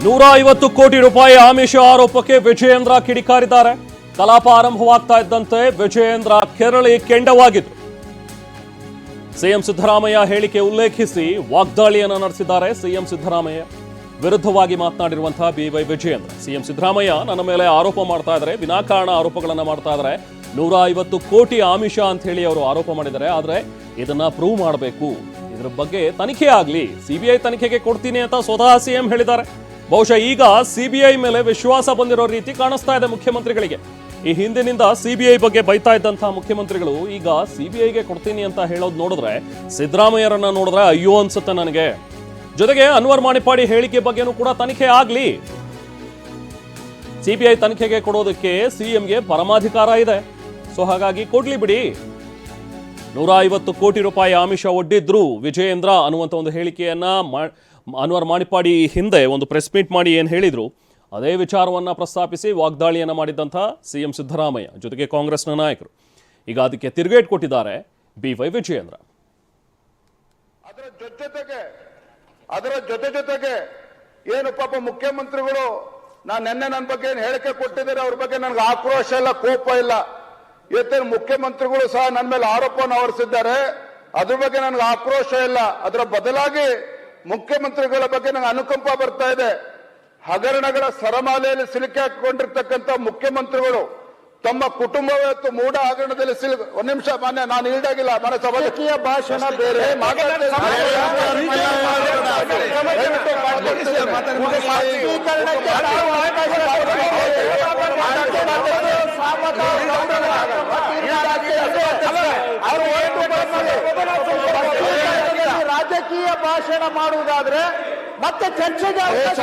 150 ಕೋಟಿ ರೂಪಾಯಿ ಆಮಿಷ ಆರೋಪಕ್ಕೆ ವಿಜಯೇಂದ್ರ ಕಿಡಿಕಾರಿದ್ದಾರೆ. ಕಲಾಪ ಆರಂಭವಾಗ್ತಾ ಇದ್ದಂತೆ ವಿಜಯೇಂದ್ರ ಕೆರಳಿ ಕೆಂಡವಾಗಿದ್ರು. ಸಿಎಂ ಸಿದ್ದರಾಮಯ್ಯ ಹೇಳಿಕೆ ಉಲ್ಲೇಖಿಸಿ ವಾಗ್ದಾಳಿಯನ್ನು ನಡೆಸಿದ್ದಾರೆ. ಸಿಎಂ ಸಿದ್ದರಾಮಯ್ಯ ವಿರುದ್ಧವಾಗಿ ಮಾತನಾಡಿರುವಂತಹ ಬಿವೈ ವಿಜಯೇಂದ್ರ, ಸಿಎಂ ಸಿದ್ದರಾಮಯ್ಯ ನನ್ನ ಮೇಲೆ ಆರೋಪ ಮಾಡ್ತಾ ಇದ್ದಾರೆ, ವಿನಾಕಾರಣ ಆರೋಪಗಳನ್ನ ಮಾಡ್ತಾ ಇದ್ದಾರೆ. 150 ಕೋಟಿ ಆಮಿಷ ಅಂತ ಹೇಳಿ ಅವರು ಆರೋಪ ಮಾಡಿದ್ದಾರೆ. ಆದ್ರೆ ಇದನ್ನ ಪ್ರೂವ್ ಮಾಡಬೇಕು, ಇದ್ರ ಬಗ್ಗೆ ತನಿಖೆ ಆಗ್ಲಿ, ಸಿಬಿಐ ತನಿಖೆಗೆ ಕೊಡ್ತೀನಿ ಅಂತ ಸ್ವತಃ ಸಿಎಂ ಹೇಳಿದ್ದಾರೆ. ಬಹುಶಃ ಈಗ ಸಿಬಿಐ ಮೇಲೆ ವಿಶ್ವಾಸ ಬಂದಿರೋ ರೀತಿ ಕಾಣಿಸ್ತಾ ಇದೆ ಮುಖ್ಯಮಂತ್ರಿಗಳಿಗೆ. ಈ ಹಿಂದಿನಿಂದ ಸಿಬಿಐ ಬಗ್ಗೆ ಬೈತಾ ಇದ್ದಂತಹ ಮುಖ್ಯಮಂತ್ರಿಗಳು ಈಗ ಸಿಬಿಐಗೆ ಕೊಡ್ತೀನಿ ಅಂತ ಹೇಳೋದು ನೋಡಿದ್ರೆ, ಸಿದ್ದರಾಮಯ್ಯರನ್ನ ನೋಡಿದ್ರೆ ಅಯ್ಯೋ ಅನ್ಸುತ್ತೆ ನನಗೆ. ಜೊತೆಗೆ ಅನ್ವರ್ ಮಾಣಿಪ್ಪಾಡಿ ಹೇಳಿಕೆ ಬಗ್ಗೆನೂ ಕೂಡ ತನಿಖೆ ಆಗ್ಲಿ, ಸಿಬಿಐ ತನಿಖೆಗೆ ಕೊಡೋದಕ್ಕೆ ಸಿಎಂಗೆ ಪರಮಾಧಿಕಾರ ಇದೆ. ಸೊ ಹಾಗಾಗಿ ಕೊಡ್ಲಿ ಬಿಡಿ. 150 ಕೋಟಿ ರೂಪಾಯಿ ಆಮಿಷ ಒಡ್ಡಿದ್ರು ವಿಜಯೇಂದ್ರ ಅನ್ನುವಂಥ ಒಂದು ಹೇಳಿಕೆಯನ್ನ ಅನ್ವರ್ ಮಾಣಿಪ್ಪಾಡಿ ಹಿಂದೆ ಒಂದು ಪ್ರೆಸ್ ಮೀಟ್ ಮಾಡಿ ಏನು ಹೇಳಿದ್ರು, ಅದೇ ವಿಚಾರವನ್ನ ಪ್ರಸ್ತಾಪಿಸಿ ವಾಗ್ದಾಳಿಯನ್ನ ಮಾಡಿದಂಥ ಸಿಎಂ ಸಿದ್ದರಾಮಯ್ಯ ಜೊತೆಗೆ ಕಾಂಗ್ರೆಸ್ನ ನಾಯಕರು ಈಗ ಅದಕ್ಕೆ ತಿರುಗೇಟ್ ಕೊಟ್ಟಿದ್ದಾರೆ ಬಿವೈ ವಿಜಯೇಂದ್ರ. ಅದರ ಜೊತೆಗೆ ಏನು ಪಾಪ ಮುಖ್ಯಮಂತ್ರಿಗಳು ನಾನು ನಿನ್ನೆ ನನ್ನ ಬಗ್ಗೆ ಏನು ಹೇಳಿಕೆ ಕೊಟ್ಟಿದ್ದಾರೆ, ಅವ್ರ ಬಗ್ಗೆ ನನಗೆ ಆಕ್ರೋಶ ಇಲ್ಲ, ಕೋಪ ಇಲ್ಲ. ಇವತ್ತೇನು ಮುಖ್ಯಮಂತ್ರಿಗಳು ಸಹ ನನ್ನ ಮೇಲೆ ಆರೋಪವನ್ನು ಹೊರಿಸಿದ್ದಾರೆ, ಅದ್ರ ಬಗ್ಗೆ ನನಗೆ ಆಕ್ರೋಶ ಇಲ್ಲ. ಅದರ ಬದಲಾಗಿ ಮುಖ್ಯಮಂತ್ರಿಗಳ ಬಗ್ಗೆ ನನಗೆ ಅನುಕಂಪ ಬರ್ತಾ ಇದೆ. ಹಗರಣಗಳ ಸರಮಾಲೆಯಲ್ಲಿ ಸಿಲುಕಿ ಹಾಕಿಕೊಂಡಿರ್ತಕ್ಕಂಥ ಮುಖ್ಯಮಂತ್ರಿಗಳು ತಮ್ಮ ಕುಟುಂಬವತ್ತು ಮೂಢ ಹಗರಣದಲ್ಲಿ ಒಂದ್ ನಿಮಿಷ ಮಾನ್ಯ, ನಾನು ಈಡಾಗಿಲ್ಲ, ಮನ ಸಭಾಕೀಯ ಭಾಷಣ ಬೇರೆ ರಾಜಕೀಯ ಭಾಷಣ ಮಾಡುವುದಾದ್ರೆ ಮತ್ತೆ ಚರ್ಚೆಗೆ ಬೇರೆ